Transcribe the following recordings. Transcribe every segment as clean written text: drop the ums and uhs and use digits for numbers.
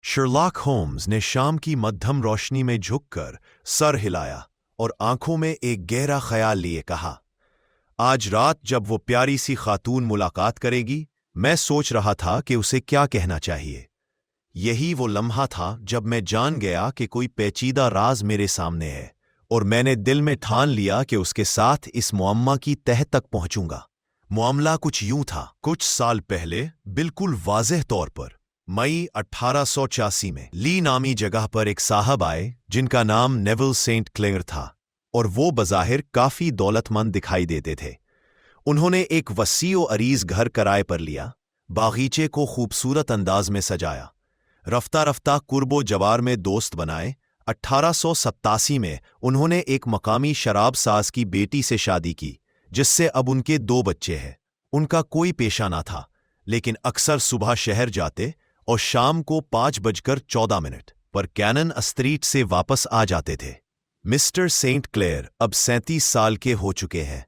Sherlock Holmes ने शाम की मध्यम रोशनी में झुककर सर हिलाया और आंखों में एक गहरा ख्याल लिए कहा, आज रात जब वो प्यारी सी खातून मुलाकात करेगी, मैं सोच रहा था कि उसे क्या कहना चाहिए। यही वो लम्हा था जब मैं जान गया कि कोई पेचीदा राज मेरे सामने है और मैंने दिल में ठान लिया कि उसके साथ इस मुअम्मा की तह तक पहुंचूंगा। मामला कुछ यूं था। कुछ साल पहले बिल्कुल वाज़ेह तौर पर मई 1886 में ली नामी जगह पर एक साहब आए जिनका नाम नेविल सेंट क्लेयर था और वो बज़ाहिर काफ़ी दौलतमंद दिखाई देते थे। उन्होंने एक वसीओ अरीज घर किराए पर लिया, बागीचे को खूबसूरत अंदाज में सजाया, रफ्ता रफ्ता कुर्बो जवार में दोस्त बनाए। 1887 में उन्होंने एक मकामी शराब साज की बेटी से शादी की जिससे अब उनके 2 बच्चे हैं। उनका कोई पेशा ना था, लेकिन अक्सर सुबह शहर जाते और शाम को 5:14 पर कैनन स्ट्रीट से वापस आ जाते थे। मिस्टर सेंट क्लेयर अब 37 साल के हो चुके हैं।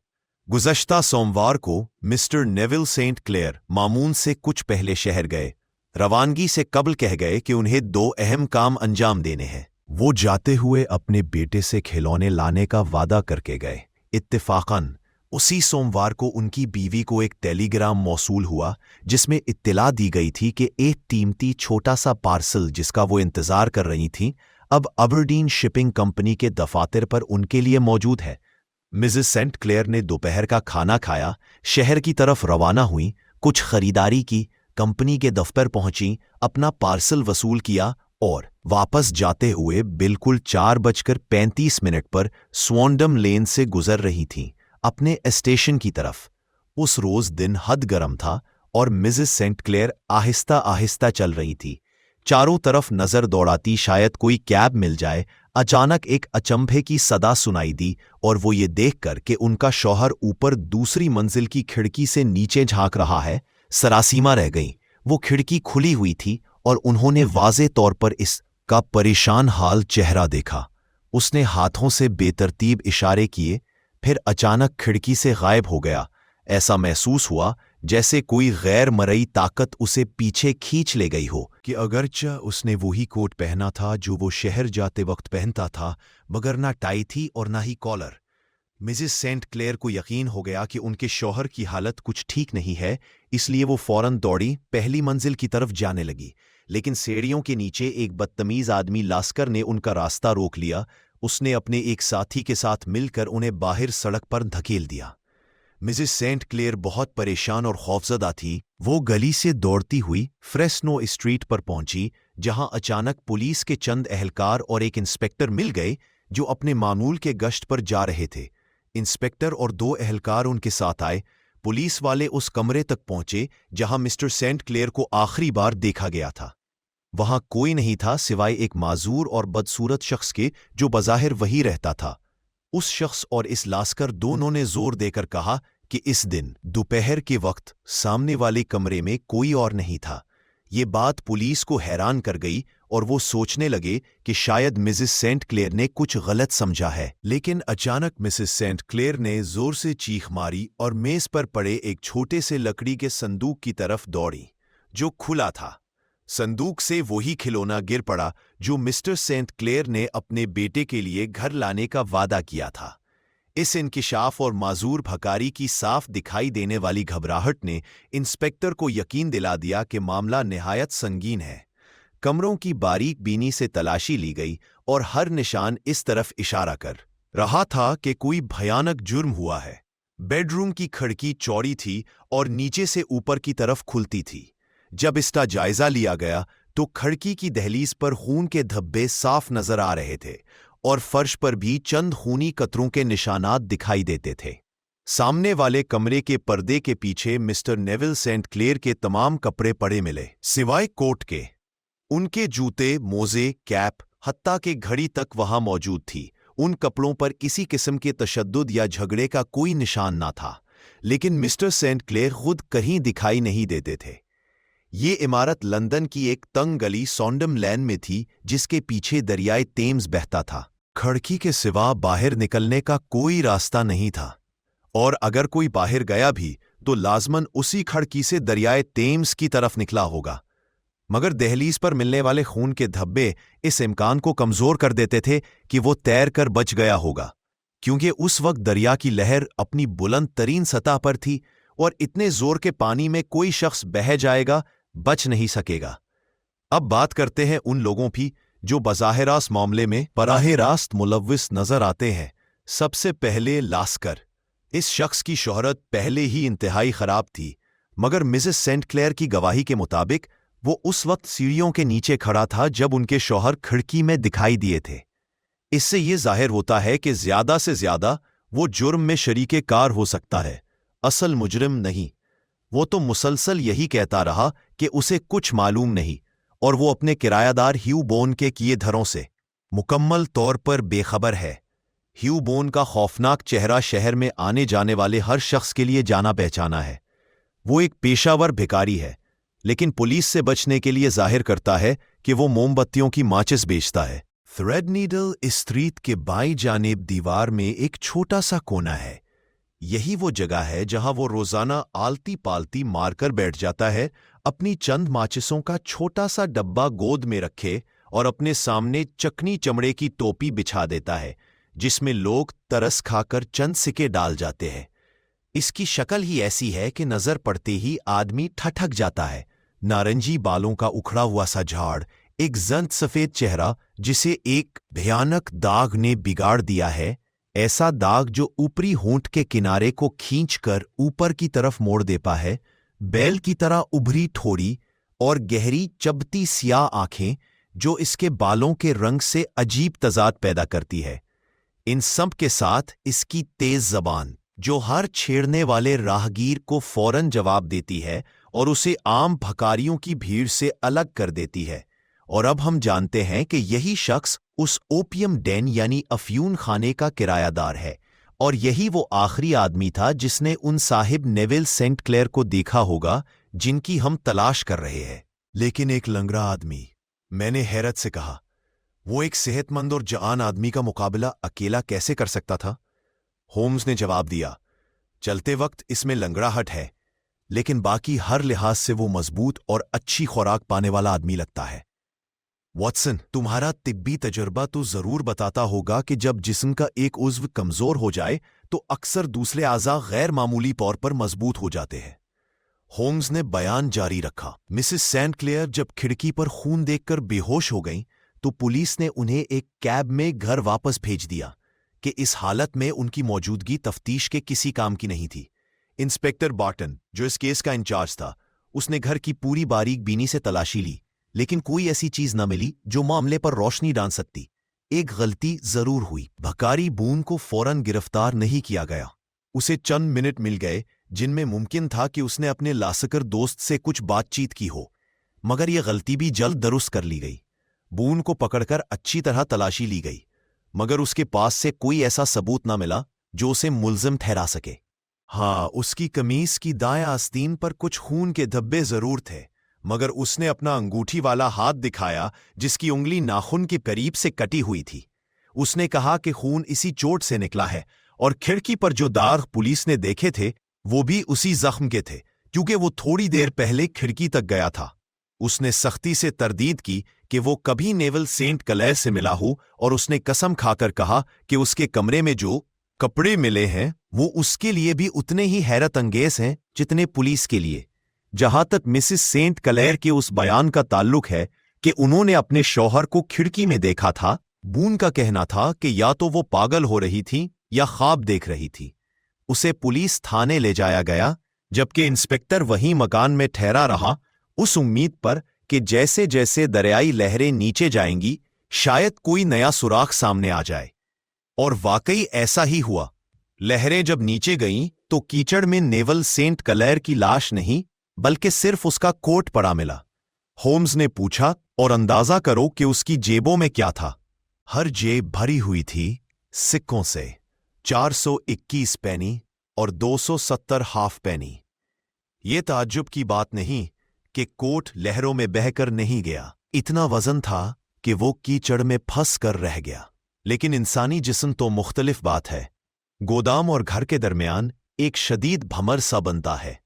गुज़श्ता सोमवार को मिस्टर नेविल सेंट क्लेयर मामून से कुछ पहले शहर गए। रवानगी से कबल कह गए कि उन्हें 2 अहम काम अंजाम देने हैं। वो जाते हुए अपने बेटे से खिलौने लाने का वादा करके गए। इत्तेफाकन उसी सोमवार को उनकी बीवी को एक टेलीग्राम मौसूल हुआ जिसमें इत्तला दी गई थी कि एक कीमती छोटा सा पार्सल जिसका वो इंतजार कर रही थी अब अबरडीन शिपिंग कंपनी के दफातर पर उनके लिए मौजूद है। मिसेस सेंट क्लेयर ने दोपहर का खाना खाया, शहर की तरफ रवाना हुई, कुछ खरीदारी की, कंपनी के दफ्तर पहुंची, अपना पार्सल वसूल किया और वापस जाते हुए बिल्कुल 4:35 पर स्वॉन्डम लेन से गुजर रही थीं अपने स्टेशन की तरफ। उस रोज दिन हद गर्म था और Mrs Saint clear Aahista Aahista चल रही थी, चारों तरफ नजर दौड़ाती शायद कोई कैब मिल जाए। अचानक एक अचंभे की सदा सुनाई दी और वो ये देखकर कि उनका शौहर ऊपर दूसरी मंजिल की खिड़की से नीचे झांक रहा है, सरासीमा रह गईं। वो खिड़की खुली हुई थी और उन्होंने वाज़े तौर पर इसका परेशान हाल चेहरा देखा। उसने हाथों से बेतरतीब इशारे किए, फिर अचानक खिड़की से गायब हो गया। ऐसा महसूस हुआ जैसे कोई गैर मरई ताकत उसे पीछे खींच ले गई हो कि अगरचे उसने वही कोट पहना था जो वो शहर जाते वक्त पहनता था, मगर ना टाई थी और ना ही कॉलर। मिसेस सेंट क्लेयर को यकीन हो गया कि उनके शौहर की हालत कुछ ठीक नहीं है, इसलिए वो फौरन दौड़ी पहली मंजिल की तरफ जाने लगी। लेकिन सीढ़ियों के नीचे एक बदतमीज आदमी लास्कर ने उनका रास्ता रोक लिया। उसने अपने एक साथी के साथ मिलकर उन्हें बाहर सड़क पर धकेल दिया। मिसेस सेंट क्लेयर बहुत परेशान और खौफजदा थी। वो गली से दौड़ती हुई फ्रेस्नो स्ट्रीट पर पहुंची, जहां अचानक पुलिस के चंद एहलकार और एक इंस्पेक्टर मिल गए जो अपने मामूल के गश्त पर जा रहे थे। इंस्पेक्टर और 2 एहलकार उनके साथ आए। पुलिस वाले उस कमरे तक पहुंचे जहां मिस्टर सेंट क्लेयर को आखिरी बार देखा गया था। वहां कोई नहीं था सिवाय एक माजूर और बदसूरत शख्स के जो बज़ाहिर वही रहता था। उस शख्स और इस लास्कर दोनों ने जोर देकर कहा कि इस दिन दोपहर के वक्त सामने वाले कमरे में कोई और नहीं था। ये बात पुलिस को हैरान कर गई और वो सोचने लगे कि शायद मिसेस सेंट क्लेयर ने कुछ गलत समझा है। लेकिन अचानक मिसेस सेंट क्लेयर ने जोर से चीख मारी और मेज पर पड़े एक छोटे से लकड़ी के संदूक की तरफ दौड़ी जो खुला था। संदूक से वही खिलौना गिर पड़ा जो मिस्टर सेंट क्लेयर ने अपने बेटे के लिए घर लाने का वादा किया था। इस इंकिशाफ और माजूर भकारी की साफ दिखाई देने वाली घबराहट ने इंस्पेक्टर को यकीन दिला दिया कि मामला निहायत संगीन है। कमरों की बारीक बीनी से तलाशी ली गई और हर निशान इस तरफ इशारा कर रहा था कि कोई भयानक जुर्म हुआ है। बेडरूम की खिड़की चौड़ी थी और नीचे से ऊपर की तरफ खुलती थी। जब इसका जायजा लिया गया तो खिड़की की दहलीज पर खून के धब्बे साफ नजर आ रहे थे और फर्श पर भी चंद खूनी कतरों के निशानात दिखाई देते थे। सामने वाले कमरे के पर्दे के पीछे मिस्टर नेविल सेंट क्लेयर के तमाम कपड़े पड़े मिले सिवाय कोट के। उनके जूते, मोजे, कैप, हत्ता के घड़ी तक वहां मौजूद थी। उन कपड़ों पर किसी किस्म के तशद्दुद या झगड़े का कोई निशान ना था, लेकिन मिस्टर सेंट क्लेयर खुद कहीं दिखाई नहीं देते थे। ये इमारत लंदन की एक तंग गली सॉन्डम लेन में थी जिसके पीछे दरियाए टेम्स बहता था। खिड़की के सिवा बाहर निकलने का कोई रास्ता नहीं था और अगर कोई बाहर गया भी तो लाजमन उसी खिड़की से दरियाए टेम्स की तरफ निकला होगा। मगर दहलीज पर मिलने वाले खून के धब्बे इस इम्कान को कमजोर कर देते थे कि वो तैर कर बच गया होगा, क्योंकि उस वक्त दरिया की लहर अपनी बुलंद तरीन सतह पर थी और इतने जोर के पानी में कोई शख्स बह जाएगा, बच नहीं सकेगा। अब बात करते हैं उन लोगों की जो बज़ाहिर मामले में बराह रास्त मुलव्विस नजर आते हैं। सबसे पहले लास्कर। इस शख्स की शोहरत पहले ही इंतहाई खराब थी, मगर मिसेस सेंट क्लेयर की गवाही के मुताबिक वो उस वक्त सीढ़ियों के नीचे खड़ा था जब उनके शौहर खिड़की में दिखाई दिए थे। इससे ये जाहिर होता है कि ज्यादा से ज्यादा वो जुर्म में शरीके कार हो सकता है, असल मुजरिम नहीं। वो तो मुसलसल यही कहता रहा कि उसे कुछ मालूम नहीं, और वो अपने किरायादार ह्यू बोन के किए धरों से मुकम्मल तौर पर बेखबर है। ह्यू बोन का खौफनाक चेहरा शहर में आने जाने वाले हर शख्स के लिए जाना पहचाना है। वो एक पेशावर भिखारी है, लेकिन पुलिस से बचने के लिए जाहिर करता है कि वो मोमबत्तियों की माचिस बेचता है। थ्रेडनीडल स्ट्रीट के बाईं जानिब दीवार में एक छोटा सा कोना है। यही वो जगह है जहां वो रोजाना आलती पालती मारकर बैठ जाता है, अपनी चंद माचिसों का छोटा सा डब्बा गोद में रखे और अपने सामने चकनी चमड़े की टोपी बिछा देता है, जिसमें लोग तरस खाकर चंद सिक्के डाल जाते हैं। इसकी शक्ल ही ऐसी है कि नजर पड़ते ही आदमी ठठक जाता है। नारंगी बालों का उखड़ा हुआ सा झाड़, एक जंत सफेद चेहरा जिसे एक भयानक दाग ने बिगाड़ दिया है, ऐसा दाग जो ऊपरी होंठ के किनारे को खींचकर ऊपर की तरफ मोड़ देता है, बैल की तरह उभरी ठोड़ी और गहरी चबती सियाह आंखें जो इसके बालों के रंग से अजीब तजाद पैदा करती है। इन सब के साथ इसकी तेज जबान जो हर छेड़ने वाले राहगीर को फौरन जवाब देती है और उसे आम भकारियों की भीड़ से अलग कर देती है। और अब हम जानते हैं कि यही शख्स उस ओपियम डेन यानी अफ्यून खाने का किरायादार है, और यही वो आखिरी आदमी था जिसने उन साहिब नेविल सेंट क्लेयर को देखा होगा जिनकी हम तलाश कर रहे हैं। लेकिन एक लंगड़ा आदमी, मैंने हैरत से कहा, वो एक सेहतमंद और जवान आदमी का मुकाबला अकेला कैसे कर सकता था? होम्स ने जवाब दिया, चलते वक्त इसमें लंगड़ाहट है, लेकिन बाकी हर लिहाज से वो मजबूत और अच्छी खुराक पाने वाला आदमी लगता है। वॉटसन, तुम्हारा तिब्बी तजुर्बा तो जरूर बताता होगा कि जब जिस्म का एक उज्व कमजोर हो जाए तो अक्सर दूसरे आज़ा गैर मामूली तौर पर मजबूत हो जाते हैं। होम्स ने बयान जारी रखा। मिसेस सेंट क्लेयर जब खिड़की पर खून देखकर बेहोश हो गईं, तो पुलिस ने उन्हें एक कैब में घर वापस भेज दिया कि इस हालत में उनकी मौजूदगी तफ्तीश के किसी काम की नहीं थी। इंस्पेक्टर बार्टन, जो इस केस का इंचार्ज था, उसने घर की पूरी बारीक बीनी से तलाशी ली, लेकिन कोई ऐसी चीज न मिली जो मामले पर रोशनी डाल सकती। एक गलती जरूर हुई। भकारी बून को फौरन गिरफ्तार नहीं किया गया। उसे चंद मिनट मिल गए जिनमें मुमकिन था कि उसने अपने लासकर दोस्त से कुछ बातचीत की हो, मगर यह गलती भी जल्द दुरुस्त कर ली गई। बून को पकड़कर अच्छी तरह तलाशी ली गई, मगर उसके पास से कोई ऐसा सबूत न मिला जो उसे मुल्जिम ठहरा सके। हाँ, उसकी कमीज की दाएं आस्तीन पर कुछ खून के धब्बे जरूर थे, मगर उसने अपना अंगूठी वाला हाथ दिखाया जिसकी उंगली नाखून के करीब से कटी हुई थी। उसने कहा कि खून इसी चोट से निकला है, और खिड़की पर जो दाग पुलिस ने देखे थे वो भी उसी जख्म के थे, क्योंकि वो थोड़ी देर पहले खिड़की तक गया था। उसने सख्ती से तरदीद की कि वो कभी नेवल सेंट क्लेयर से मिला हो, और उसने कसम खाकर कहा कि उसके कमरे में जो कपड़े मिले हैं वो उसके लिए भी उतने ही हैरत अंगेज हैं जितने पुलिस के लिए। जहां तक मिसेस सेंट क्लेयर के उस बयान का ताल्लुक है कि उन्होंने अपने शौहर को खिड़की में देखा था, बून का कहना था कि या तो वो पागल हो रही थी या ख्वाब देख रही थी। उसे पुलिस थाने ले जाया गया, जबकि इंस्पेक्टर वहीं मकान में ठहरा रहा, उस उम्मीद पर कि जैसे जैसे दरियाई लहरें नीचे जाएंगी शायद कोई नया सुराग सामने आ जाए। और वाकई ऐसा ही हुआ। लहरें जब नीचे गईं तो कीचड़ में नेवल सेंट क्लेयर की लाश नहीं बल्कि सिर्फ उसका कोट पड़ा मिला। होम्स ने पूछा, और अंदाजा करो कि उसकी जेबों में क्या था? हर जेब भरी हुई थी सिक्कों से, 421 पेनी और 270 हाफ पेनी। ये ताज्जुब की बात नहीं कि कोट लहरों में बहकर नहीं गया। इतना वजन था कि वो कीचड़ में फंस कर रह गया। लेकिन इंसानी जिस्म तो मुख्तलिफ बात है। गोदाम और घर के दरमियान एक शदीद भमर सा बनता है।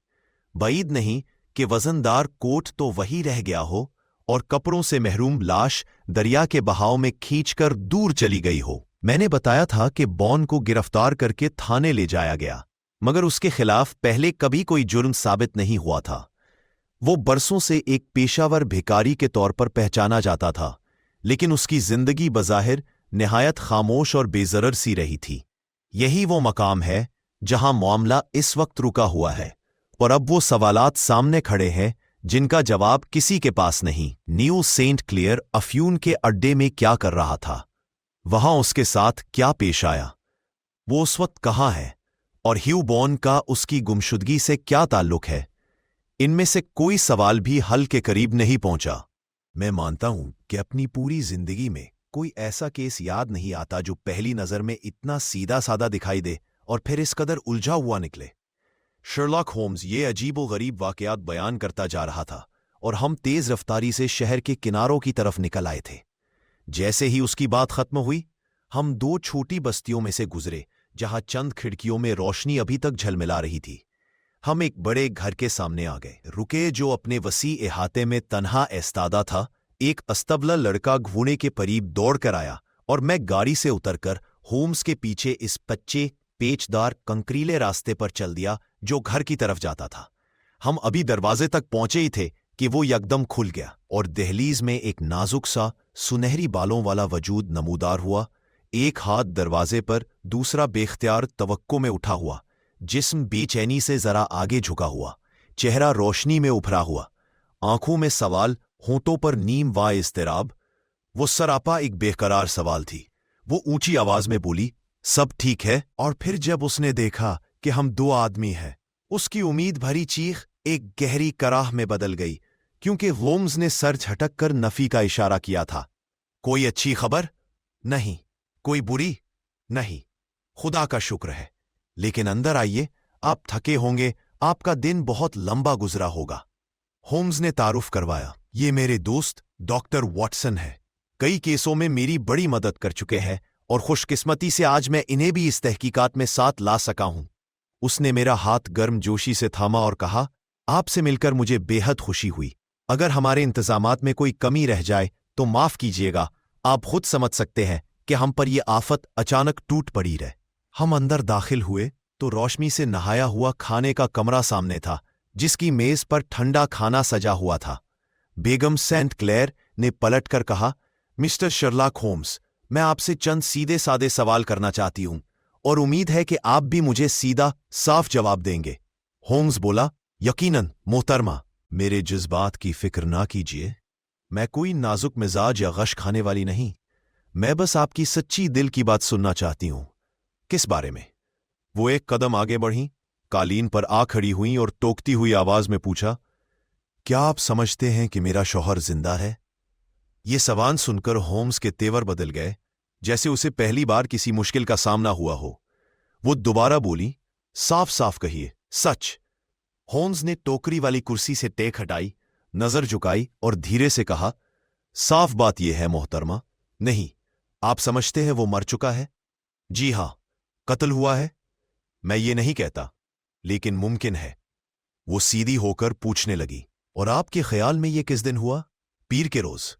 बईद नहीं कि वजनदार कोट तो वही रह गया हो और कपड़ों से महरूम लाश दरिया के बहाव में खींचकर दूर चली गई हो। मैंने बताया था कि बॉन को गिरफ्तार करके थाने ले जाया गया, मगर उसके खिलाफ पहले कभी कोई जुर्म साबित नहीं हुआ था। वो बरसों से एक पेशावर भिखारी के तौर पर पहचाना जाता था, लेकिन उसकी जिंदगी बज़ाहिर निहायत खामोश और बेज़रर सी रही थी। यही वो मकाम है जहां मामला इस वक्त रुका हुआ है, और अब वो सवालात सामने खड़े हैं जिनका जवाब किसी के पास नहीं। न्यू सेंट क्लियर अफ्यून के अड्डे में क्या कर रहा था? वहां उसके साथ क्या पेश आया? वो उस वक्त कहाँ है? और ह्यू बॉन का उसकी गुमशुदगी से क्या ताल्लुक है? इनमें से कोई सवाल भी हल के करीब नहीं पहुंचा। मैं मानता हूं कि अपनी पूरी जिंदगी में कोई ऐसा केस याद नहीं आता जो पहली नजर में इतना सीधा साधा दिखाई दे और फिर इस कदर उलझा हुआ निकले। शर्लॉक होम्स ये अजीबो-गरीब वाकयात बयान करता जा रहा था और हम तेज रफ्तारी से शहर के किनारों की तरफ निकल आए थे। जैसे ही उसकी बात खत्म हुई, हम दो छोटी बस्तियों में से गुजरे जहां चंद खिड़कियों में रोशनी अभी तक झलमिला रही थी। हम एक बड़े घर के सामने आ गए, रुके जो अपने वसी इहाते में तन्हा एस्तादा था। एक अस्तबला लड़का घूने के करीब दौड़ कर आया और मैं गाड़ी से उतरकर होम्स के पीछे इस कच्चे पेचदार कंकरीले रास्ते पर चल दिया जो घर की तरफ जाता था। हम अभी दरवाजे तक पहुंचे ही थे कि वो यकदम खुल गया और दहलीज में एक नाजुक सा सुनहरी बालों वाला वजूद नमूदार हुआ। एक हाथ दरवाजे पर, दूसरा बेख्तियार तवक्को में उठा हुआ, जिस्म बेचैनी से जरा आगे झुका हुआ, चेहरा रोशनी में उभरा हुआ, आंखों में सवाल, होंठों पर नीम व इज़्तिराब। वो सरापा एक बेकरार सवाल थी। वो ऊंची आवाज में बोली, सब ठीक है? और फिर जब उसने देखा कि हम दो आदमी हैं, उसकी उम्मीद भरी चीख एक गहरी कराह में बदल गई, क्योंकि होम्स ने सर झटक कर नफी का इशारा किया था। कोई अच्छी खबर? नहीं। कोई बुरी? नहीं। खुदा का शुक्र है। लेकिन अंदर आइए, आप थके होंगे, आपका दिन बहुत लंबा गुजरा होगा। होम्स ने तारुफ करवाया, ये मेरे दोस्त डॉक्टर वॉटसन है। कई केसों में मेरी बड़ी मदद कर चुके हैं और खुशकिस्मती से आज मैं इन्हें भी इस तहकीकात में साथ ला सका हूं। उसने मेरा हाथ गर्म जोशी से थामा और कहा, आपसे मिलकर मुझे बेहद खुशी हुई। अगर हमारे इंतजामात में कोई कमी रह जाए तो माफ कीजिएगा। आप खुद समझ सकते हैं कि हम पर यह आफत अचानक टूट पड़ी रहे। हम अंदर दाखिल हुए तो रोशनी से नहाया हुआ खाने का कमरा सामने था, जिसकी मेज पर ठंडा खाना सजा हुआ था। बेगम सेंट क्लेयर ने पलटकर कहा, मिस्टर शर्लॉक होम्स, मैं आपसे चंद सीधे सादे सवाल करना चाहती हूं और उम्मीद है कि आप भी मुझे सीधा साफ जवाब देंगे। होम्स बोला, यकीनन मोहतरमा। मेरे जज्बात की फिक्र ना कीजिए। मैं कोई नाजुक मिजाज या गश खाने वाली नहीं। मैं बस आपकी सच्ची दिल की बात सुनना चाहती हूं। किस बारे में? वो एक कदम आगे बढ़ी, कालीन पर आ खड़ी हुई और टोकती हुई आवाज में पूछा, क्या आप समझते हैं कि मेरा शौहर जिंदा है? ये सवाल सुनकर होम्स के तेवर बदल गए, जैसे उसे पहली बार किसी मुश्किल का सामना हुआ हो। वो दोबारा बोली, साफ साफ कहिए, सच। होम्स ने टोकरी वाली कुर्सी से टेक हटाई, नजर झुकाई और धीरे से कहा, साफ बात यह है मोहतरमा, नहीं। आप समझते हैं वो मर चुका है? जी हां, कत्ल हुआ है। मैं ये नहीं कहता, लेकिन मुमकिन है। वो सीधी होकर पूछने लगी, और आपके ख्याल में ये किस दिन हुआ? पीर के रोज।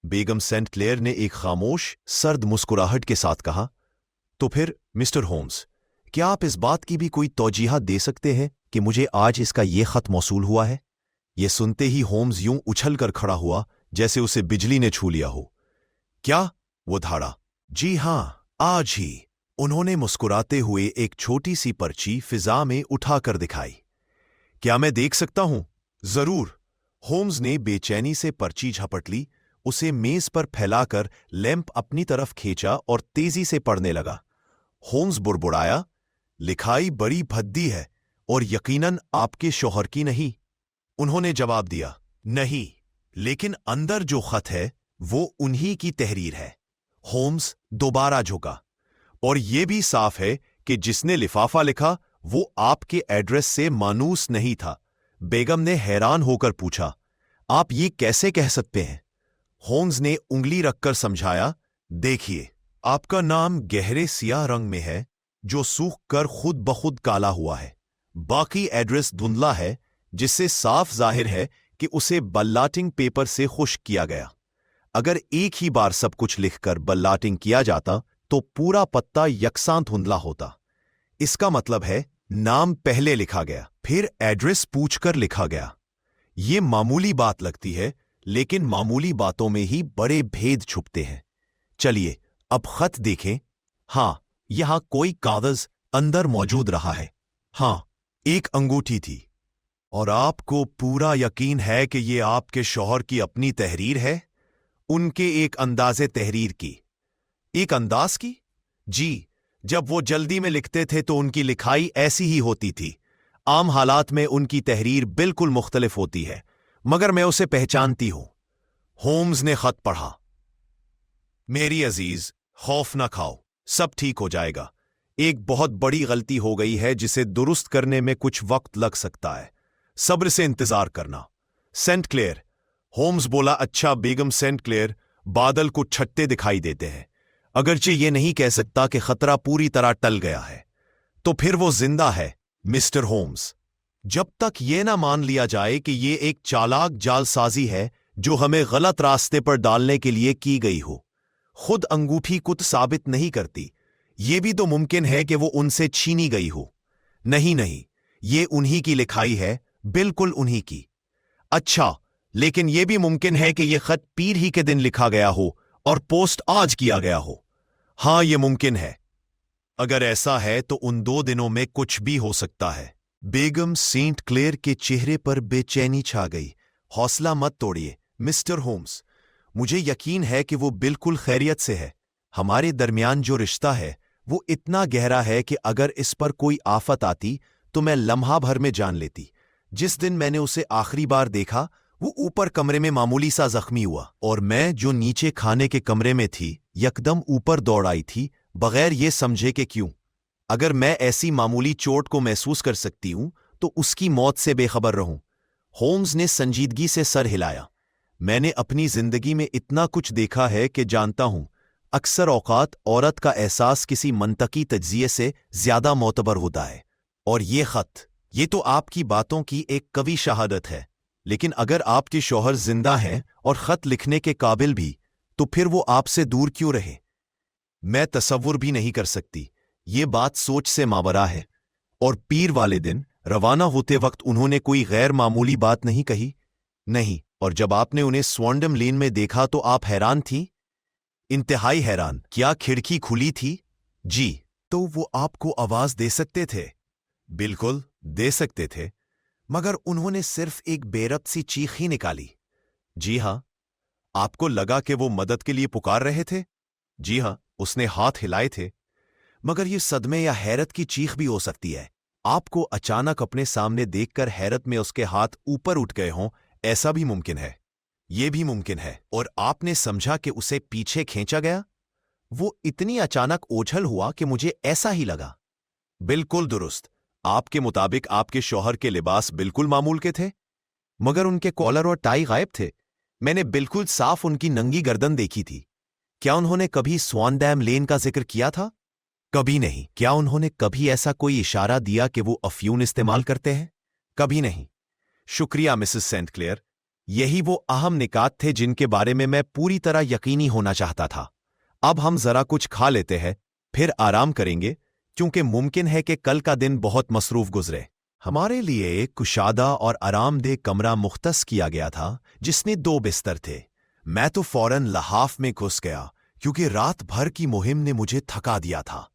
बेगम सेंट क्लेयर ने एक खामोश सर्द मुस्कुराहट के साथ कहा, तो फिर मिस्टर होम्स, क्या आप इस बात की भी कोई तौजीहा दे सकते हैं कि मुझे आज इसका ये खत मौसूल हुआ है? ये सुनते ही होम्स यूं उछल कर खड़ा हुआ जैसे उसे बिजली ने छू लिया हो। क्या? वो धाड़ा। जी हां, आज ही। उन्होंने मुस्कुराते हुए एक छोटी सी पर्ची फिजा में उठाकर दिखाई। क्या मैं देख सकता हूं? जरूर। होम्स ने बेचैनी से पर्ची झपट ली, उसे मेज पर फैलाकर लैंप अपनी तरफ खींचा और तेजी से पढ़ने लगा। होम्स बुड़बुड़ाया, लिखाई बड़ी भद्दी है और यकीनन आपके शौहर की नहीं। उन्होंने जवाब दिया, नहीं, लेकिन अंदर जो खत है वो उन्हीं की तहरीर है। होम्स दोबारा झुका, और ये भी साफ है कि जिसने लिफाफा लिखा वो आपके एड्रेस से मानूस नहीं था। बेगम ने हैरान होकर पूछा, आप ये कैसे कह सकते हैं? होम्स ने उंगली रखकर समझाया, देखिए, आपका नाम गहरे सियाह रंग में है जो सूख कर खुद ब खुद काला हुआ है। बाकी एड्रेस धुंधला है, जिससे साफ जाहिर है कि उसे बल्लाटिंग पेपर से खुश्क किया गया। अगर एक ही बार सब कुछ लिखकर बल्लाटिंग किया जाता तो पूरा पत्ता यकसां धुंधला होता। इसका मतलब है नाम पहले लिखा गया, फिर एड्रेस पूछकर लिखा गया। ये मामूली बात लगती है, लेकिन मामूली बातों में ही बड़े भेद छुपते हैं। चलिए अब खत देखें। हाँ, यहां कोई कागज अंदर मौजूद रहा है। हाँ, एक अंगूठी थी। और आपको पूरा यकीन है कि ये आपके शौहर की अपनी तहरीर है? उनके एक अंदाज़े तहरीर की। एक अंदाज की? जी, जब वो जल्दी में लिखते थे तो उनकी लिखाई ऐसी ही होती थी। आम हालात में उनकी तहरीर बिल्कुल मुख्तलिफ होती है, मगर मैं उसे पहचानती हूं। होम्स ने खत पढ़ा। मेरी अजीज, खौफ न खाओ, सब ठीक हो जाएगा। एक बहुत बड़ी गलती हो गई है जिसे दुरुस्त करने में कुछ वक्त लग सकता है। सब्र से इंतजार करना। Saint clear. होम्स बोला, अच्छा बेगम सेंट क्लेयर, बादल को छट्टे दिखाई देते हैं। अगरचे ये नहीं कह सकता कि खतरा पूरी तरह टल गया है। तो फिर वो जिंदा है मिस्टर होम्स। जब तक ये ना मान लिया जाए कि ये एक चालाक जालसाजी है जो हमें गलत रास्ते पर डालने के लिए की गई हो। खुद अंगूठी कुछ साबित नहीं करती। ये भी तो मुमकिन है कि वो उनसे छीनी गई हो। नहीं नहीं, ये उन्हीं की लिखाई है, बिल्कुल उन्हीं की। अच्छा, लेकिन यह भी मुमकिन है कि यह खत पीर ही के दिन लिखा गया हो और पोस्ट आज किया गया हो। हां, यह मुमकिन है। अगर ऐसा है तो उन 2 दिनों में कुछ भी हो सकता है। बेगम सेंट क्लेयर के चेहरे पर बेचैनी छा गई। हौसला मत तोड़िए मिस्टर होम्स, मुझे यकीन है कि वो बिल्कुल खैरियत से है। हमारे दरमियान जो रिश्ता है वो इतना गहरा है कि अगर इस पर कोई आफत आती तो मैं लम्हा भर में जान लेती। जिस दिन मैंने उसे आखिरी बार देखा वो ऊपर कमरे में मामूली सा जख्मी हुआ और मैं जो नीचे खाने के कमरे में थी यकदम ऊपर दौड़ आई थी, बगैर ये समझे कि क्यों। अगर मैं ऐसी मामूली चोट को महसूस कर सकती हूं तो उसकी मौत से बेखबर रहूं। होम्स ने संजीदगी से सर हिलाया। मैंने अपनी जिंदगी में इतना कुछ देखा है कि जानता हूं, अक्सर औकात औरत का एहसास किसी मंतकी तज्जिये से ज्यादा मोतबर होता है। और ये खत, ये तो आपकी बातों की एक कवि शहादत है। लेकिन अगर आपके शौहर जिंदा हैं और खत लिखने के काबिल भी, तो फिर वो आपसे दूर क्यों रहे? मैं तसव्वुर भी नहीं कर सकती। ये बात सोच से मावरा है। और पीर वाले दिन रवाना होते वक्त उन्होंने कोई गैर मामूली बात नहीं कही? नहीं। और जब आपने उन्हें स्वॉन्डम लेन में देखा तो आप हैरान थी? इंतहाई हैरान। क्या खिड़की खुली थी? जी। तो वो आपको आवाज दे सकते थे? बिल्कुल दे सकते थे, मगर उन्होंने सिर्फ एक बेरब्त सी चीख ही निकाली। जी हां। आपको लगा कि वो मदद के लिए पुकार रहे थे? जी हां, उसने हाथ हिलाए थे। मगर ये सदमे या हैरत की चीख भी हो सकती है। आपको अचानक अपने सामने देखकर हैरत में उसके हाथ ऊपर उठ गए हों, ऐसा भी मुमकिन है। यह भी मुमकिन है। और आपने समझा कि उसे पीछे खींचा गया? वो इतनी अचानक ओझल हुआ कि मुझे ऐसा ही लगा। बिल्कुल दुरुस्त। आपके मुताबिक आपके शौहर के लिबास बिल्कुल मामूल के थे, मगर उनके कॉलर और टाई गायब थे। मैंने बिल्कुल साफ उनकी नंगी गर्दन देखी थी। क्या उन्होंने कभी स्वॉन्डम लेन का जिक्र किया था? कभी नहीं। क्या उन्होंने कभी ऐसा कोई इशारा दिया कि वो अफ्यून इस्तेमाल करते हैं? कभी नहीं। शुक्रिया मिसेस सेंट क्लेयर। यही वो अहम निकात थे जिनके बारे में मैं पूरी तरह यकीनी होना चाहता था। अब हम जरा कुछ खा लेते हैं, फिर आराम करेंगे, क्योंकि मुमकिन है कि कल का दिन बहुत मसरूफ गुजरे। हमारे लिए एक कुशादा और आरामदेह कमरा मुख्तस किया गया था जिसमें 2 बिस्तर थे। मैं तो फौरन लहाफ में घुस गया क्योंकि रात भर की मुहिम ने मुझे थका दिया था।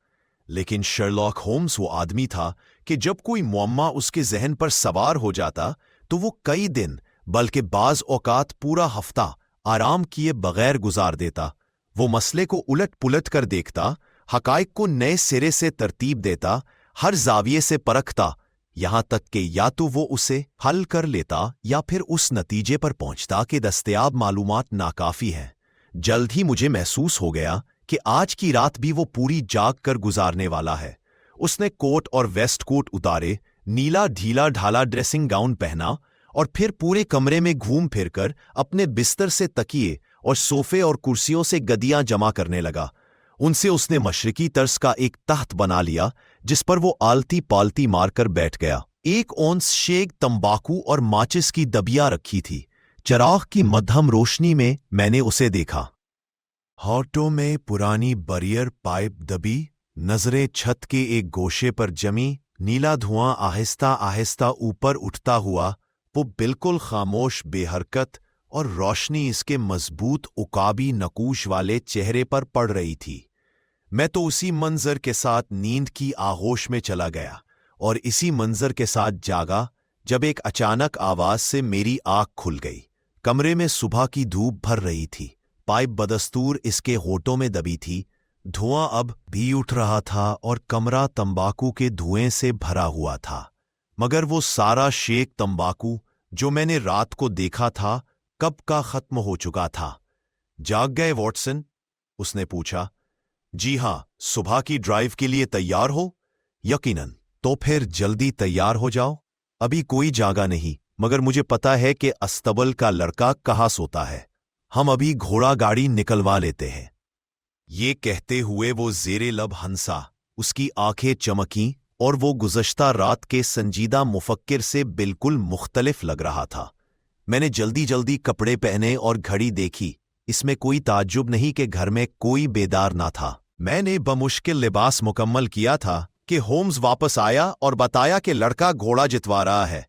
लेकिन शर्लॉक होम्स वो आदमी था कि जब कोई मुअम्मा उसके जहन पर सवार हो जाता तो वो कई दिन, बल्कि बाज औकात पूरा हफ्ता आराम किए बगैर गुजार देता। वो मसले को उलट पुलट कर देखता, हकाइक को नए सिरे से तरतीब देता, हर जाविये से परखता, यहां तक कि या तो वो उसे हल कर लेता या फिर उस नतीजे पर पहुंचता कि दस्तयाब मालूमात नाकाफी हैं। जल्द ही मुझे महसूस हो गया कि आज की रात भी वो पूरी जाग कर गुजारने वाला है। उसने कोट और वेस्ट कोट उतारे, नीला ढीला ढाला ड्रेसिंग गाउन पहना और फिर पूरे कमरे में घूम फिरकर अपने बिस्तर से तकिए और सोफे और कुर्सियों से गदियां जमा करने लगा। उनसे उसने मशरकी तर्ज का एक तख्त बना लिया जिस पर वो आलती पालती मारकर बैठ गया। एक औंस शेक तंबाकू और माचिस की डबिया रखी थी। चराग की मध्यम रोशनी में मैंने उसे देखा। हाथों में पुरानी बरियर पाइप दबी, नजरें छत के एक गोशे पर जमी। नीला धुआं आहिस्ता आहिस्ता ऊपर उठता हुआ, वो बिल्कुल खामोश बेहरकत, और रोशनी इसके मजबूत उकाबी नकूश वाले चेहरे पर पड़ रही थी। मैं तो उसी मंजर के साथ नींद की आगोश में चला गया और इसी मंजर के साथ जागा जब एक अचानक आवाज से मेरी आंख खुल गई। कमरे में सुबह की धूप भर रही थी। पाइप बदस्तूर इसके होठों में दबी थी। धुआं अब भी उठ रहा था और कमरा तंबाकू के धुएं से भरा हुआ था, मगर वो सारा शेक तंबाकू जो मैंने रात को देखा था कब का खत्म हो चुका था। जाग गए वॉटसन? उसने पूछा। जी हां, सुबह की ड्राइव के लिए तैयार हो? यकीनन। तो फिर जल्दी तैयार हो जाओ। अभी कोई जागा नहीं, मगर मुझे पता है कि अस्तबल का लड़का कहाँ सोता है। हम अभी घोड़ा गाड़ी निकलवा लेते हैं। ये कहते हुए वो जेरे लब हंसा। उसकी आंखें चमकीं और वो गुज़श्ता रात के संजीदा मुफक्किर से बिल्कुल मुख्तलिफ लग रहा था। मैंने जल्दी जल्दी कपड़े पहने और घड़ी देखी। इसमें कोई ताज्जुब नहीं कि घर में कोई बेदार ना था। मैंने बमुश्किल लिबास मुकम्मल किया था कि होम्स वापस आया और बताया कि लड़का घोड़ा जितवा रहा है।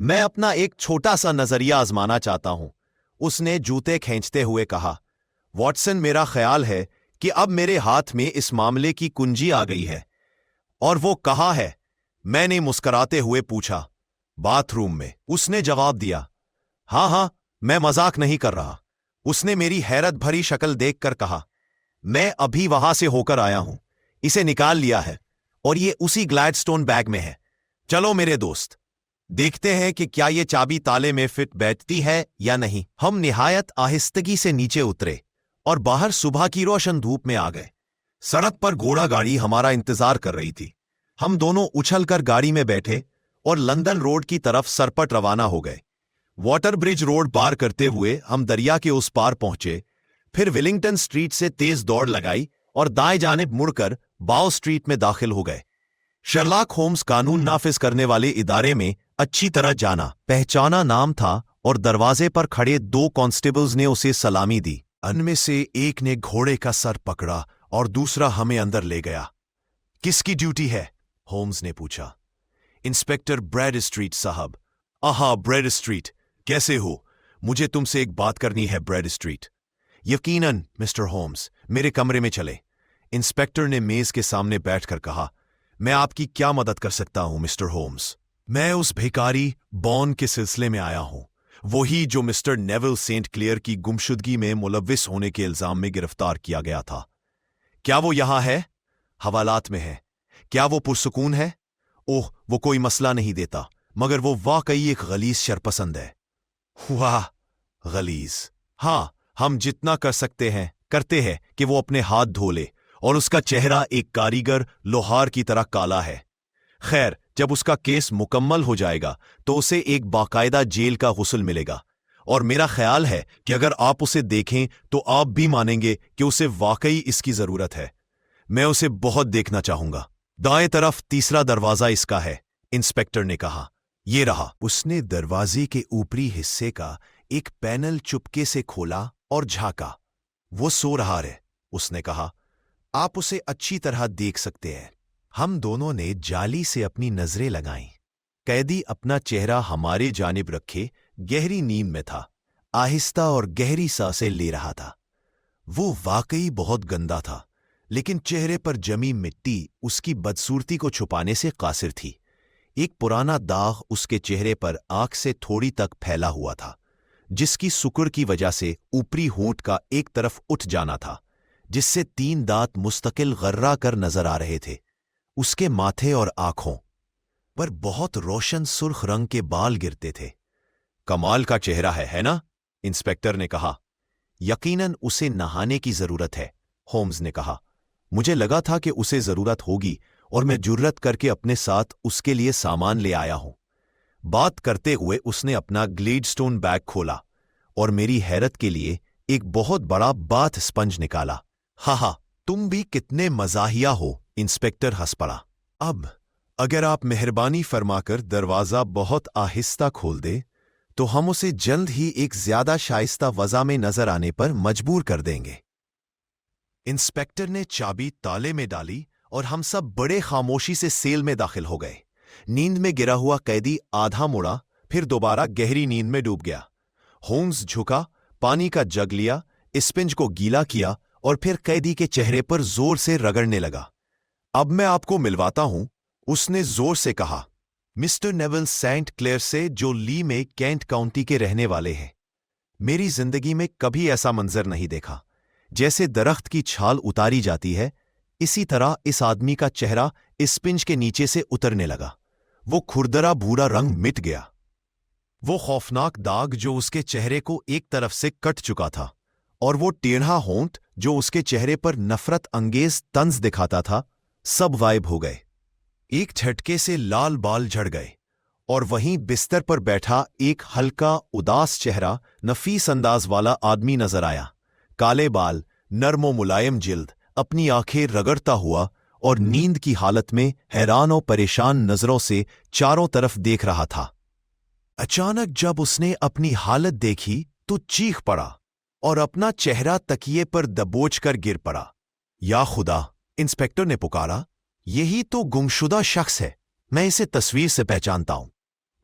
मैं अपना एक छोटा सा नजरिया आजमाना चाहता हूं, उसने जूते खींचते हुए कहा। वॉटसन, मेरा ख्याल है कि अब मेरे हाथ में इस मामले की कुंजी आ गई है। और वो कहाँ है? मैंने मुस्कराते हुए पूछा। बाथरूम में, उसने जवाब दिया। हाँ हाँ, मैं मजाक नहीं कर रहा, उसने मेरी हैरत भरी शक्ल देखकर कहा। मैं अभी वहां से होकर आया हूं, इसे निकाल लिया है और ये उसी ग्लैडस्टोन बैग में है। चलो मेरे दोस्त, देखते हैं कि क्या ये चाबी ताले में फिट बैठती है या नहीं। हम निहायत आहिस्तगी से नीचे उतरे और बाहर सुबह की रोशन धूप में आ गए। सड़क पर घोड़ा गाड़ी हमारा इंतजार कर रही थी। हम दोनों उछलकर गाड़ी में बैठे और लंदन रोड की तरफ सरपट रवाना हो गए। वाटर ब्रिज रोड पार करते हुए हम दरिया के उस पार पहुंचे, फिर विलिंगटन स्ट्रीट से तेज दौड़ लगाई और दाएं जानिब मुड़कर बाउ स्ट्रीट में दाखिल हो गए। शर्लॉक होम्स कानून नाफिज करने वाले इदारे में अच्छी तरह जाना पहचाना नाम था और दरवाजे पर खड़े 2 कांस्टेबल्स ने उसे सलामी दी। उनमें से एक ने घोड़े का सर पकड़ा और दूसरा हमें अंदर ले गया। किसकी ड्यूटी है? होम्स ने पूछा। इंस्पेक्टर ब्रैडस्ट्रीट साहब। आहा, ब्रैडस्ट्रीट, कैसे हो? मुझे तुमसे एक बात करनी है, ब्रैडस्ट्रीट। यकीनन मिस्टर होम्स, मेरे कमरे में चले। इंस्पेक्टर ने मेज के सामने बैठकर कहा। मैं आपकी क्या मदद कर सकता हूं मिस्टर होम्स? मैं उस भिखारी बॉन के सिलसिले में आया हूं, वही जो मिस्टर नेविल सेंट क्लियर की गुमशुदगी में मुलव्विस होने के इल्जाम में गिरफ्तार किया गया था। क्या वो यहां है? हवालात में है। क्या वो पुरसुकून है? ओह, वो कोई मसला नहीं देता, मगर वो वाकई एक गलीज शरपसंद है। वाह, गलीज। हाँ, हम जितना कर सकते हैं करते हैं कि वो अपने हाथ धो ले, और उसका चेहरा एक कारीगर लोहार की तरह काला है। खैर, जब उसका केस मुकम्मल हो जाएगा तो उसे एक बाकायदा जेल का गुस्ल मिलेगा, और मेरा ख्याल है कि अगर आप उसे देखें तो आप भी मानेंगे कि उसे वाकई इसकी जरूरत है। मैं उसे बहुत देखना चाहूंगा। दाएं तरफ तीसरा दरवाजा इसका है, इंस्पेक्टर ने कहा। ये रहा। उसने दरवाजे के ऊपरी हिस्से का एक पैनल चुपके से खोला और झांका। वो सो रहा है, उसने कहा। आप उसे अच्छी तरह देख सकते हैं। हम दोनों ने जाली से अपनी नजरें लगाईं। कैदी अपना चेहरा हमारे जानिब रखे गहरी नींद में था, आहिस्ता और गहरी सांसें ले रहा था। वो वाकई बहुत गंदा था, लेकिन चेहरे पर जमी मिट्टी उसकी बदसूरती को छुपाने से कासिर थी। एक पुराना दाग उसके चेहरे पर आंख से थोड़ी तक फैला हुआ था, जिसकी सुकुर की वजह से ऊपरी होंठ का एक तरफ उठ जाना था, जिससे 3 दांत मुस्तकिल गर्रा कर नजर आ रहे थे। उसके माथे और आंखों पर बहुत रोशन सुर्ख रंग के बाल गिरते थे। कमाल का चेहरा है ना? इंस्पेक्टर ने कहा। यकीनन उसे नहाने की जरूरत है, होम्स ने कहा। मुझे लगा था कि उसे जरूरत होगी और मैं जुर्रत करके अपने साथ उसके लिए सामान ले आया हूं। बात करते हुए उसने अपना ग्लेडस्टोन बैग खोला और मेरी हैरत के लिए एक बहुत बड़ा बाथ स्पंज निकाला। हा, तुम भी कितने मजाहिया हो, इंस्पेक्टर हंस पड़ा। अब अगर आप मेहरबानी फरमाकर दरवाज़ा बहुत आहिस्ता खोल दे तो हम उसे जल्द ही एक ज्यादा शाइस्ता वज़ा में नजर आने पर मजबूर कर देंगे। इंस्पेक्टर ने चाबी ताले में डाली और हम सब बड़े खामोशी से सेल में दाखिल हो गए। नींद में गिरा हुआ कैदी आधा मुड़ा, फिर दोबारा गहरी नींद में डूब गया। होम्स झुका, पानी का जग लिया, स्पंज को गीला किया और फिर कैदी के चेहरे पर जोर से रगड़ने लगा। अब मैं आपको मिलवाता हूं, उसने जोर से कहा, मिस्टर नेविल सेंट क्लेयर से, जो ली में कैंट काउंटी के रहने वाले हैं। मेरी जिंदगी में कभी ऐसा मंजर नहीं देखा। जैसे दरख्त की छाल उतारी जाती है, इसी तरह इस आदमी का चेहरा स्पंज के नीचे से उतरने लगा। वो खुरदरा भूरा रंग मिट गया। वो खौफनाक दाग जो उसके चेहरे को एक तरफ से कट चुका था और वो टेढ़ा होंठ जो उसके चेहरे पर नफरत अंगेज तंज दिखाता था, सब गायब हो गए। एक झटके से लाल बाल झड़ गए और वहीं बिस्तर पर बैठा एक हल्का उदास चेहरा, नफीस अंदाज वाला आदमी नजर आया। काले बाल, नर्म मुलायम जिल्द, अपनी आंखें रगड़ता हुआ और नींद की हालत में हैरान और परेशान नजरों से चारों तरफ देख रहा था। अचानक जब उसने अपनी हालत देखी तो चीख पड़ा और अपना चेहरा तकिए पर दबोच कर गिर पड़ा। या खुदा, इंस्पेक्टर ने पुकारा, यही तो गुमशुदा शख्स है, मैं इसे तस्वीर से पहचानता हूं।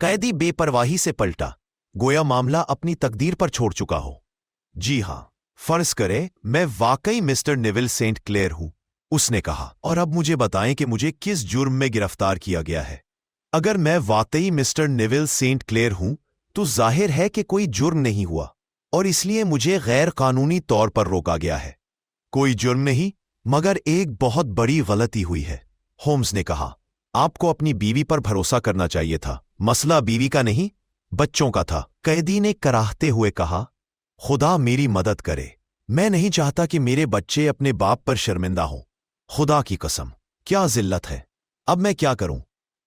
कैदी बेपरवाही से पलटा, गोया मामला अपनी तकदीर पर छोड़ चुका हो। जी हां, फर्ज करें मैं वाकई मिस्टर नेविल सेंट क्लेयर हूं, उसने कहा, और अब मुझे बताएं कि मुझे किस जुर्म में गिरफ्तार किया गया है। अगर मैं वाकई मिस्टर नेविल सेंट क्लेयर हूं तो जाहिर है कि कोई जुर्म नहीं हुआ और इसलिए मुझे गैर कानूनी तौर पर रोका गया है। कोई जुर्म नहीं, मगर एक बहुत बड़ी गलती हुई है, होम्स ने कहा। आपको अपनी बीवी पर भरोसा करना चाहिए था। मसला बीवी का नहीं, बच्चों का था, कैदी ने कराहते हुए कहा। खुदा मेरी मदद करे, मैं नहीं चाहता कि मेरे बच्चे अपने बाप पर शर्मिंदा हों। खुदा की कसम, क्या जिल्लत है। अब मैं क्या करूं?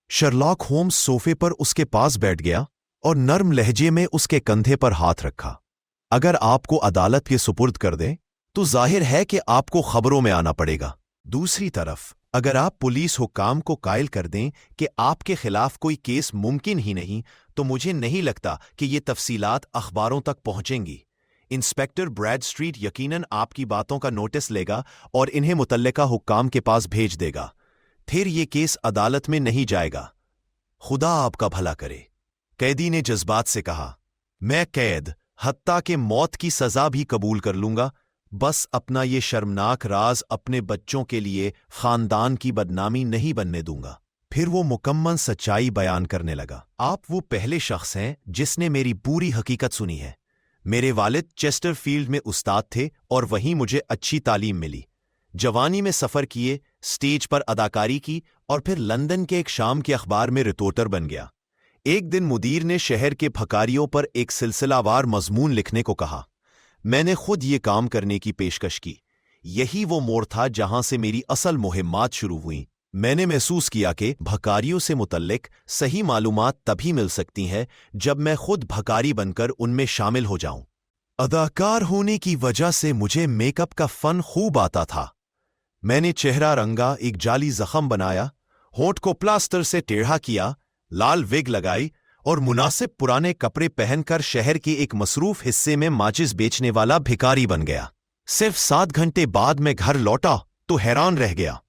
शर्लॉक होम्स सोफे पर उसके पास बैठ गया और नर्म लहजे में उसके कंधे पर हाथ रखा। अगर आपको अदालत के सुपुर्द कर दें तो जाहिर है कि आपको खबरों में आना पड़ेगा। दूसरी तरफ अगर आप पुलिस हुक्काम को कायल कर दें कि आपके खिलाफ कोई केस मुमकिन ही नहीं, तो मुझे नहीं लगता कि ये तफसीलात अखबारों तक पहुंचेंगी। इंस्पेक्टर ब्रैडस्ट्रीट यकीनन आपकी बातों का नोटिस लेगा और इन्हें मुतल्लिका हुक्काम के पास भेज देगा। फिर ये केस अदालत में नहीं जाएगा। खुदा आपका भला करे, कैदी ने जज्बात से कहा। मैं कैद, हत्ता के मौत की सजा भी कबूल कर लूंगा, बस अपना ये शर्मनाक राज अपने बच्चों के लिए खानदान की बदनामी नहीं बनने दूंगा। फिर वो मुकम्मल सच्चाई बयान करने लगा। आप वो पहले शख्स हैं जिसने मेरी पूरी हकीकत सुनी है। मेरे वालिद चेस्टरफील्ड में उस्ताद थे और वहीं मुझे अच्छी तालीम मिली। जवानी में सफ़र किए, स्टेज पर अदाकारी की और फिर लंदन के एक शाम के अखबार में रिपोर्टर बन गया। एक दिन मुदीर ने शहर के भकारियों पर एक सिलसिलावार मजमून लिखने को कहा। मैंने खुद ये काम करने की पेशकश की। यही वो मोड़ था जहां से मेरी असल मुहिम्मात शुरू हुई। मैंने महसूस किया कि भकारियों से मुतल्लिक सही मालूमात तभी मिल सकती हैं जब मैं खुद भकारी बनकर उनमें शामिल हो जाऊं। अदाकार होने की वजह से मुझे मेकअप का फन खूब आता था। मैंने चेहरा रंगा, एक जाली जख्म बनाया, होंठ को प्लास्टर से टेढ़ा किया, लाल विग लगाई और मुनासिब पुराने कपड़े पहनकर शहर के एक मसरूफ हिस्से में माचिस बेचने वाला भिखारी बन गया। सिर्फ 7 घंटे बाद मैं घर लौटा तो हैरान रह गया।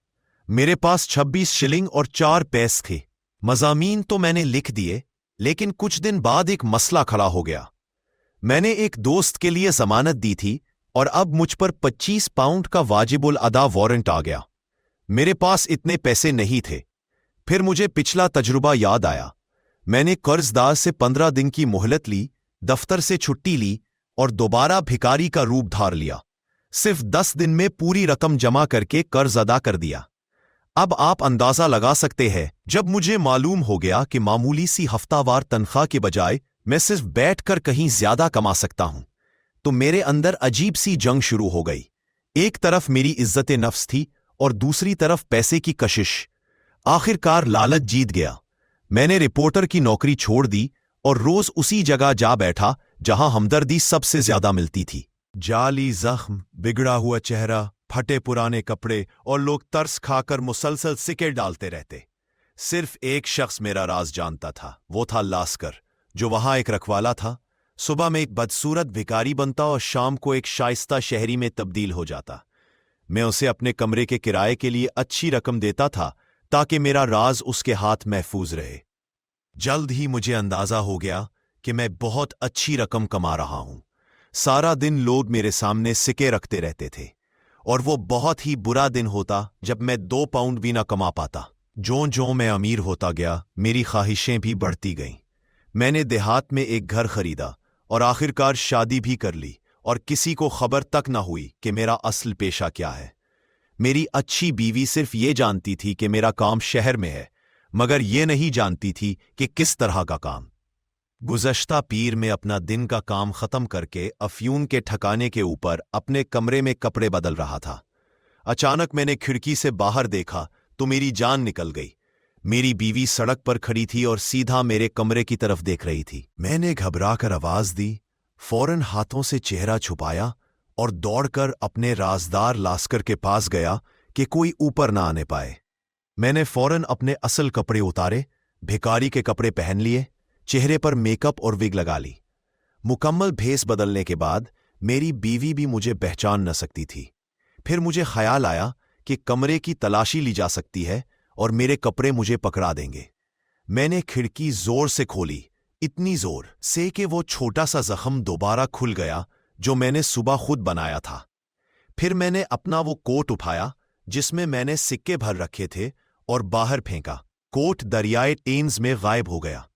मेरे पास 26 शिलिंग और 4 पैसे थे। मज़ामीन तो मैंने लिख दिए, लेकिन कुछ दिन बाद एक मसला खड़ा हो गया। मैंने एक दोस्त के लिए जमानत दी थी और अब मुझ पर 25 पाउंड का वाजिबुल अदा वारंट आ गया। मेरे पास इतने पैसे नहीं थे। फिर मुझे पिछला तजुर्बा याद आया। मैंने कर्जदार से 15 दिन की मोहलत ली, दफ्तर से छुट्टी ली और दोबारा भिखारी का रूप धार लिया। सिर्फ 10 दिन में पूरी रकम जमा करके कर्ज अदा कर दिया। अब आप अंदाजा लगा सकते हैं, जब मुझे मालूम हो गया कि मामूली सी हफ्तावार तनख्वाह के बजाय मैं सिर्फ बैठकर कहीं ज्यादा कमा सकता हूं, तो मेरे अंदर अजीब सी जंग शुरू हो गई। एक तरफ मेरी इज्जत नफ्स थी और दूसरी तरफ पैसे की कशिश। आखिरकार लालच जीत गया। मैंने रिपोर्टर की नौकरी छोड़ दी और रोज उसी जगह जा बैठा जहां हमदर्दी सबसे ज्यादा मिलती थी। जाली जख्म, बिगड़ा हुआ चेहरा, फटे पुराने कपड़े और लोग तरस खाकर मुसलसल सिके डालते रहते। सिर्फ एक शख्स मेरा राज जानता था, वो था लास्कर, जो वहां एक रखवाला था। सुबह में एक बदसूरत भिखारी बनता और शाम को एक शाइस्ता शहरी में तब्दील हो जाता। मैं उसे अपने कमरे के किराए के लिए अच्छी रकम देता था ताकि मेरा राज उसके हाथ महफूज रहे। जल्द ही मुझे अंदाजा हो गया कि मैं बहुत अच्छी रकम कमा रहा हूं। सारा दिन लोग मेरे सामने सिक्के रखते रहते थे, और वो बहुत ही बुरा दिन होता जब मैं 2 पाउंड भी ना कमा पाता। ज्यों ज्यों मैं अमीर होता गया, मेरी ख्वाहिशें भी बढ़ती गईं। मैंने देहात में एक घर खरीदा और आखिरकार शादी भी कर ली, और किसी को खबर तक न हुई कि मेरा असल पेशा क्या है। मेरी अच्छी बीवी सिर्फ ये जानती थी कि मेरा काम शहर में है, मगर ये नहीं जानती थी कि किस तरह का काम। गुज़श्ता पीर में अपना दिन का काम खत्म करके अफ्यून के ठिकाने के ऊपर अपने कमरे में कपड़े बदल रहा था। अचानक मैंने खिड़की से बाहर देखा तो मेरी जान निकल गई। मेरी बीवी सड़क पर खड़ी थी और सीधा मेरे कमरे की तरफ देख रही थी। मैंने घबराकर आवाज दी, फौरन हाथों से चेहरा छुपाया और दौड़कर अपने राजदार लास्कर के पास गया कि कोई ऊपर ना आने पाए। मैंने फौरन अपने असल कपड़े उतारे, भिखारी के कपड़े पहन लिए, चेहरे पर मेकअप और विग लगा ली। मुकम्मल भेस बदलने के बाद मेरी बीवी भी मुझे पहचान न सकती थी। फिर मुझे ख्याल आया कि कमरे की तलाशी ली जा सकती है और मेरे कपड़े मुझे पकड़ा देंगे। मैंने खिड़की जोर से खोली, इतनी जोर से कि वो छोटा सा जख्म दोबारा खुल गया जो मैंने सुबह खुद बनाया था। फिर मैंने अपना वो कोट उठाया जिसमें मैंने सिक्के भर रखे थे और बाहर फेंका। कोट दरियाए टेम्स में गायब हो गया।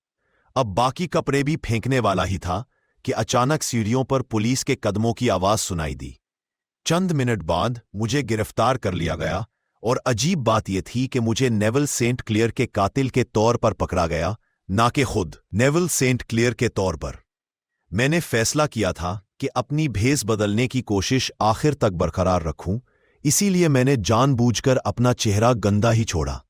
अब बाकी कपड़े भी फेंकने वाला ही था कि अचानक सीढ़ियों पर पुलिस के कदमों की आवाज सुनाई दी। चंद मिनट बाद मुझे गिरफ्तार कर लिया गया, और अजीब बात यह थी कि मुझे नेविल सेंट क्लियर के कातिल के तौर पर पकड़ा गया, ना कि खुद नेविल सेंट क्लियर के तौर पर। मैंने फैसला किया था कि अपनी भेस बदलने की कोशिश आखिर तक बरकरार रखूं, इसीलिए मैंने जानबूझकर अपना चेहरा गंदा ही छोड़ा।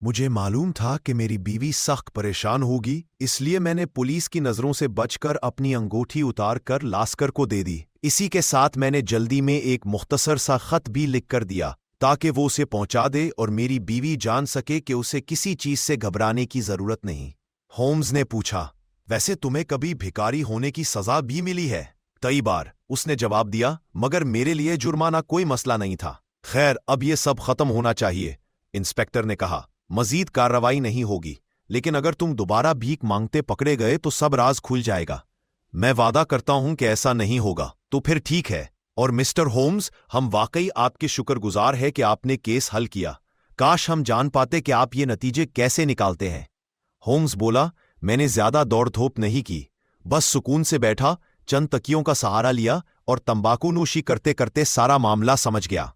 मुझे मालूम था कि मेरी बीवी सख्त परेशान होगी, इसलिए मैंने पुलिस की नजरों से बचकर अपनी अंगूठी उतार कर लास्कर को दे दी। इसी के साथ मैंने जल्दी में एक मुख्तसर सा खत भी लिख कर दिया ताकि वो उसे पहुंचा दे और मेरी बीवी जान सके कि उसे किसी चीज से घबराने की जरूरत नहीं। होम्स ने पूछा, वैसे तुम्हें कभी भिखारी होने की सजा भी मिली है? कई बार, उसने जवाब दिया, मगर मेरे लिए जुर्माना कोई मसला नहीं था। खैर, अब ये सब खत्म होना चाहिए, इंस्पेक्टर ने कहा। मजीद कार्रवाई नहीं होगी, लेकिन अगर तुम दोबारा भीख मांगते पकड़े गए तो सब राज खुल जाएगा। मैं वादा करता हूं कि ऐसा नहीं होगा। तो फिर ठीक है। और मिस्टर होम्स, हम वाकई आपके शुक्रगुजार हैं कि आपने केस हल किया। काश हम जान पाते कि आप ये नतीजे कैसे निकालते हैं। होम्स बोला, मैंने ज्यादा दौड़ धूप नहीं की, बस सुकून से बैठा, चंद तकियों का सहारा लिया और तंबाकू नोशी करते करते सारा मामला समझ गया।